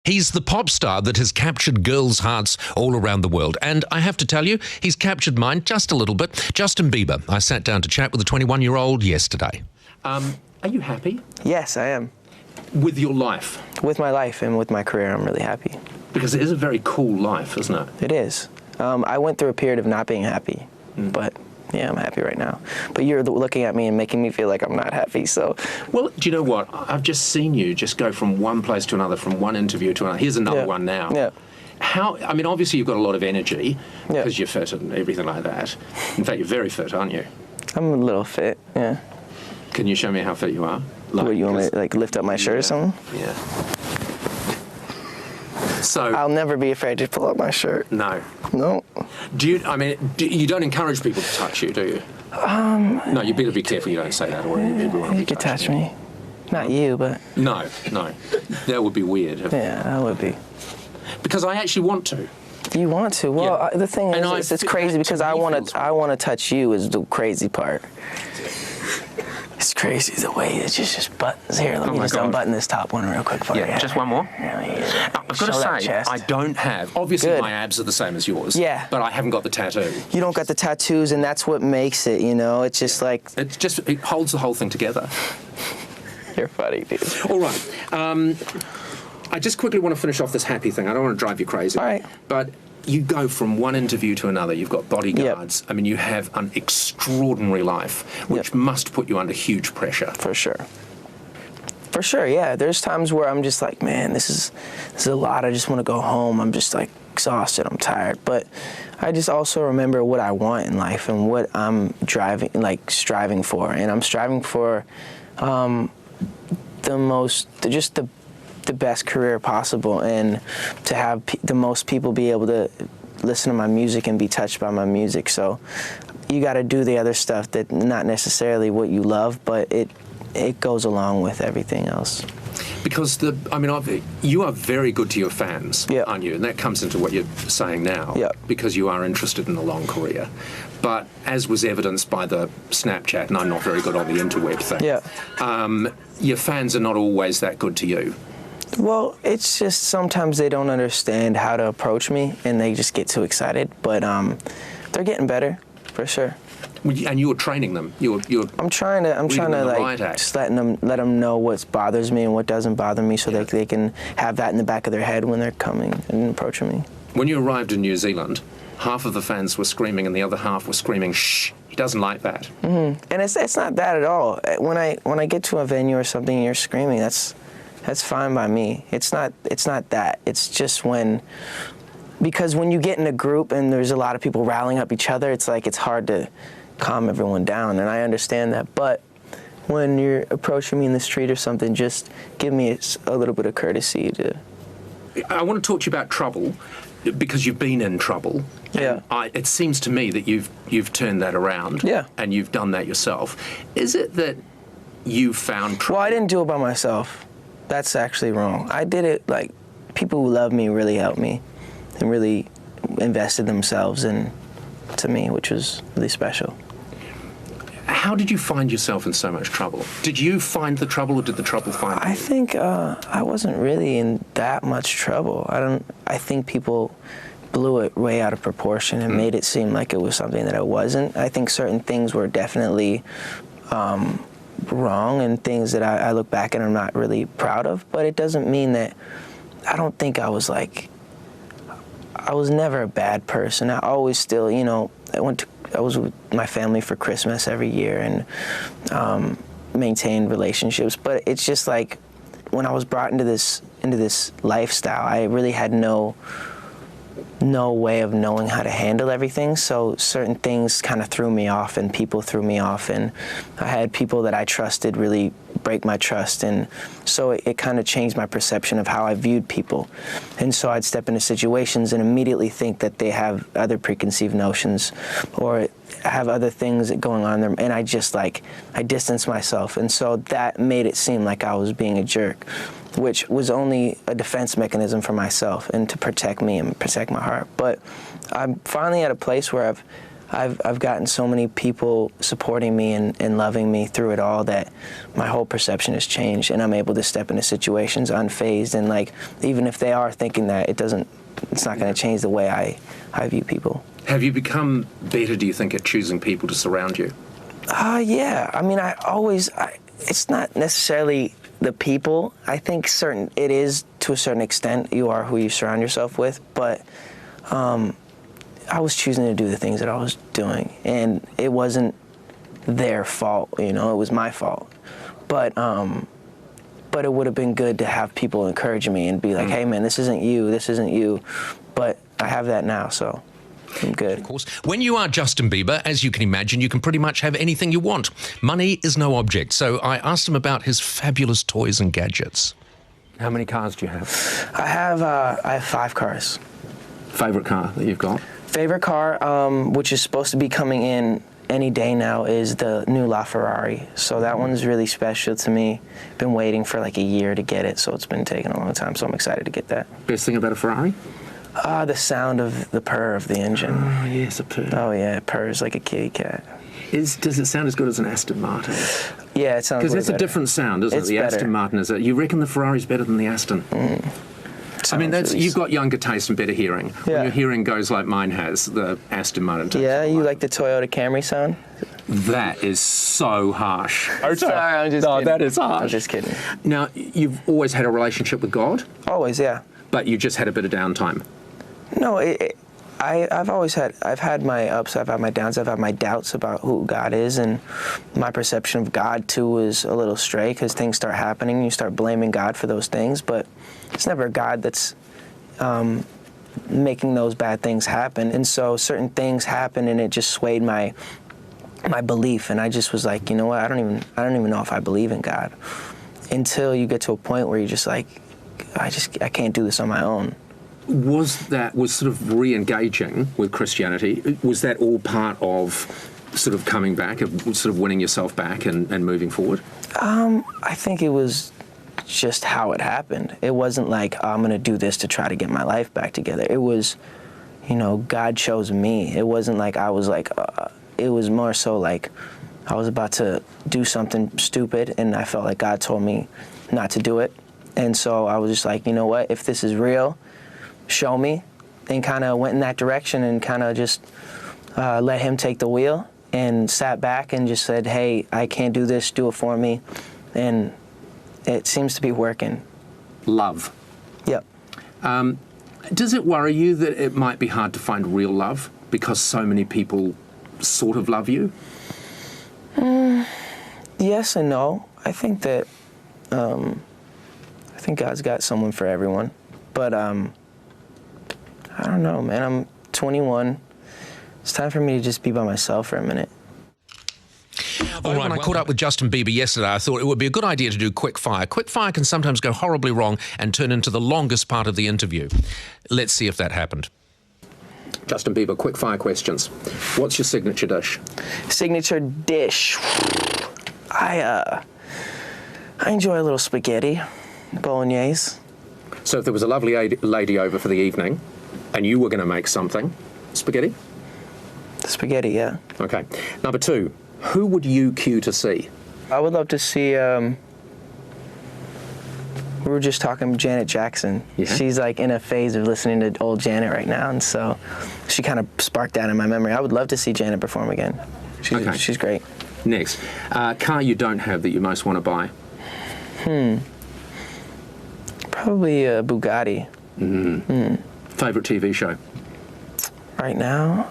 He's the pop star that has captured girls' hearts all around the world. And I have to tell you, he's captured mine just a little bit. Justin Bieber. I sat down to chat with a 21-year-old yesterday. Are you happy? Yes, I am. With your life? With my life and with my career, I'm really happy. Because it is a very cool life, isn't it? It is. I went through a period of not being happy, but yeah, I'm happy right now. But you're looking at me and making me feel like I'm not happy, so. Well, do you know what? I've just seen you just go from one place to another, from one interview to another. Here's another one now. Yeah. I mean, obviously you've got a lot of energy because you're fit and everything like that. In fact, you're very fit, aren't you? I'm a little fit, yeah. Can you show me how fit you are? Like, what, you want me to like lift up my shirt or something? Yeah. So I'll never be afraid to pull up my shirt. No. No. You don't encourage people to touch you, do you? No, you better be careful you don't say that, or everyone will you could touch me. Not you, but. No. That would be weird. Yeah, that would be. Because I actually want to. You want to? Well, the thing is, it's crazy because I want to touch you is the crazy part. It's crazy the way it just buttons here. Let me just unbutton this top one real quick for you. Yeah, just one more. I've got to say, I don't have. Obviously, my abs are the same as yours. Yeah. But I haven't got the tattoo. You don't got the tattoos, and that's what makes it. You know, it's just like it holds the whole thing together. You're funny, dude. All right. I just quickly want to finish off this happy thing. I don't want to drive you crazy. All right. But you go from one interview to another. You've got bodyguards. Yep. I mean, you have an extraordinary life, which must put you under huge pressure. For sure. For sure, yeah. There's times where I'm just like, man, this is a lot. I just want to go home. I'm just like exhausted. I'm tired. But I just also remember what I want in life and what I'm striving for. And I'm striving for the best career possible, and to have the most people be able to listen to my music and be touched by my music. So you got to do the other stuff that not necessarily what you love, but it goes along with everything else. Because you are very good to your fans, aren't you? And that comes into what you're saying now, because you are interested in a long career. But as was evidenced by the Snapchat, and I'm not very good on the interweb thing, your fans are not always that good to you. Well, it's just sometimes they don't understand how to approach me, and they just get too excited. But they're getting better, for sure. And you're training them. I'm trying to like just let them know what bothers me and what doesn't bother me, so that they can have that in the back of their head when they're coming and approaching me. When you arrived in New Zealand, half of the fans were screaming, and the other half were screaming, "Shh!" He doesn't like that. Mm-hmm. And it's not that at all. When I get to a venue or something, and you're screaming. That's fine by me. It's not that. It's just because when you get in a group and there's a lot of people rallying up each other, it's like it's hard to calm everyone down, and I understand that. But when you're approaching me in the street or something, just give me a little bit of courtesy to. I want to talk to you about trouble, because you've been in trouble. Yeah. It seems to me that you've turned that around. Yeah. And you've done that yourself. Is it that you found trouble? Well, I didn't do it by myself. That's actually wrong. I did it like people who love me really helped me and really invested themselves into me, which was really special. How did you find yourself in so much trouble? Did you find the trouble, or did the trouble find you? I think I wasn't really in that much trouble. I think people blew it way out of proportion and made it seem like it was something that it wasn't. I think certain things were definitely wrong, and things that I look back and I'm not really proud of, but it doesn't mean that I don't think I was never a bad person. I always still, I was with my family for Christmas every year and maintained relationships, but it's just like when I was brought into this lifestyle, I really had no way of knowing how to handle everything, so certain things kind of threw me off, and people threw me off, and I had people that I trusted really break my trust, and so it kind of changed my perception of how I viewed people. And so I'd step into situations and immediately think that they have other preconceived notions or have other things going on there, and I distanced myself, and so that made it seem like I was being a jerk, which was only a defense mechanism for myself and to protect me and protect my heart. But I'm finally at a place where I've gotten so many people supporting me and loving me through it all that my whole perception has changed, and I'm able to step into situations unfazed, and like even if they are thinking that, it's not going to change the way I view people. Have you become better, do you think, at choosing people to surround you? Yeah. I mean, it's not necessarily the people. I think it is to a certain extent. You are who you surround yourself with, but I was choosing to do the things that I was doing, and it wasn't their fault, it was my fault. But it would have been good to have people encouraging me and be like, hey man, this isn't you. But I have that now, so I'm good. Of course. When you are Justin Bieber, as you can imagine, you can pretty much have anything you want. Money is no object. So I asked him about his fabulous toys and gadgets. How many cars do you have? I have 5 cars. Favorite car that you've got? Favorite car, which is supposed to be coming in any day now, is the new LaFerrari. So that one's really special to me. Been waiting for like a year to get it, so it's been taking a long time, so I'm excited to get that. Best thing about a Ferrari? The sound of the purr of the engine. Oh, yes, a purr. Oh, yeah, it purrs like a kitty cat. Does it sound as good as an Aston Martin? Yeah, it sounds because that's a different sound, isn't it? The better. Aston Martin is it? You reckon the Ferrari's better than the Aston? I mean, you've got younger taste and better hearing. Yeah. When your hearing goes like mine has, the Aston Martin takes. Yeah, you like the Toyota Camry sound? That is so harsh. I'm sorry, I'm just kidding. That is harsh. I'm just kidding. Now, you've always had a relationship with God? Always, yeah. But you just had a bit of downtime? No, I've had my ups, I've had my downs, I've had my doubts about who God is, and my perception of God too is a little stray because things start happening, you start blaming God for those things, but it's never God that's making those bad things happen. And so certain things happen, and it just swayed my belief, and I just was like, you know what, I don't even know if I believe in God until you get to a point where you're just like, I can't do this on my own. Was sort of re-engaging with Christianity, was that all part of sort of coming back, of sort of winning yourself back and moving forward? I think it was just how it happened. It wasn't like, oh, I'm going to do this to try to get my life back together. It was, God chose me. It wasn't like I was like, it was more so like I was about to do something stupid, and I felt like God told me not to do it. And so I was just like, you know what, if this is real, show me, and kind of went in that direction and kind of just let him take the wheel and sat back and just said, hey, I can't do this, do it for me. And it seems to be working. Love. Yep. Does it worry you that it might be hard to find real love because so many people sort of love you? Yes and no. I think that God's got someone for everyone. But I don't know, man. I'm 21. It's time for me to just be by myself for a minute. All right, when I caught up with Justin Bieber yesterday, I thought it would be a good idea to do quick fire. Quick fire can sometimes go horribly wrong and turn into the longest part of the interview. Let's see if that happened. Justin Bieber, quick fire questions. What's your signature dish? Signature dish. I enjoy a little spaghetti, bolognese. So if there was a lovely lady over for the evening and you were going to make something, spaghetti? Spaghetti, yeah. Okay. Number 2, who would you queue to see? I would love to see, we were just talking Janet Jackson. Yeah. She's like in a phase of listening to old Janet right now, and so she kind of sparked that in my memory. I would love to see Janet perform again. She's great. Next, car you don't have that you most want to buy? Probably a Bugatti. Favorite TV show? Right now,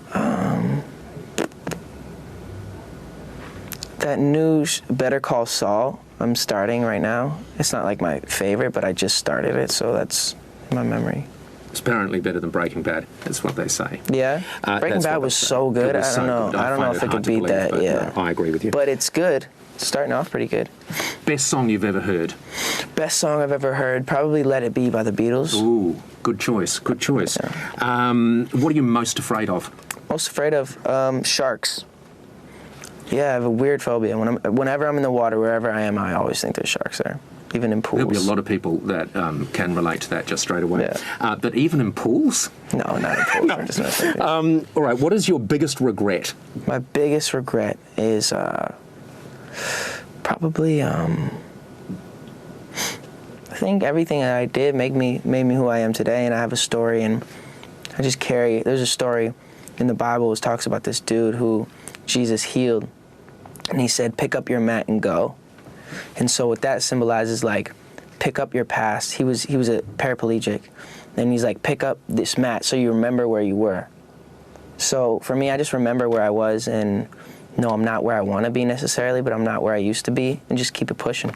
that new Better Call Saul I'm starting right now. It's not like my favorite, but I just started it, so that's my memory. It's apparently better than Breaking Bad. That's what they say. Yeah, Breaking Bad was so good. I don't know. I don't know if it could beat that. Yeah, I agree with you. But it's good. It's starting off pretty good. Best song you've ever heard? Best song I've ever heard, probably "Let It Be" by the Beatles. Ooh, good choice. Good choice. Yeah. What are you most afraid of? Most afraid of sharks. Yeah, I have a weird phobia. Whenever I'm in the water, wherever I am, I always think there's sharks there. Even in pools. There'll be a lot of people that can relate to that just straight away. Yeah. But even in pools? No, not in pools. No. I'm just messing. All right, what is your biggest regret? My biggest regret is probably I think everything that I did made me who I am today, and I have a story, and I just carry. There's a story in the Bible which talks about this dude who Jesus healed, and he said, "Pick up your mat and go." And so what that symbolizes, like, pick up your past. He was a paraplegic, and he's like, pick up this mat so you remember where you were. So for me, I just remember where I was, and no, I'm not where I want to be necessarily, but I'm not where I used to be, and just keep it pushing.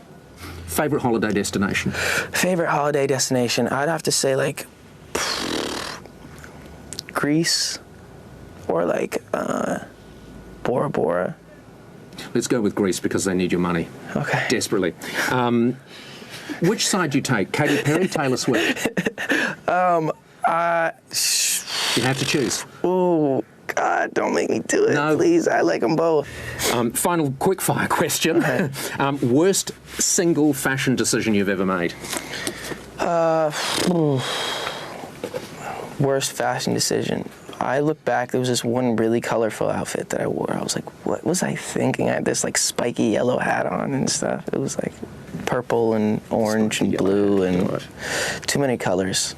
Favorite holiday destination? Favorite holiday destination? I'd have to say, like, Greece, or like Bora Bora. Let's go with Greece because they need your money. Okay. Desperately. Which side do you take? Katy Perry, Taylor Swift? You have to choose. Oh, God, don't make me do it. No. Please, I like them both. Final quick-fire question. Okay. Worst single fashion decision you've ever made? Worst fashion decision. I look back, there was this one really colorful outfit that I wore. I was like, what was I thinking? I had this like spiky yellow hat on and stuff. It was like purple and orange and blue and too many colors.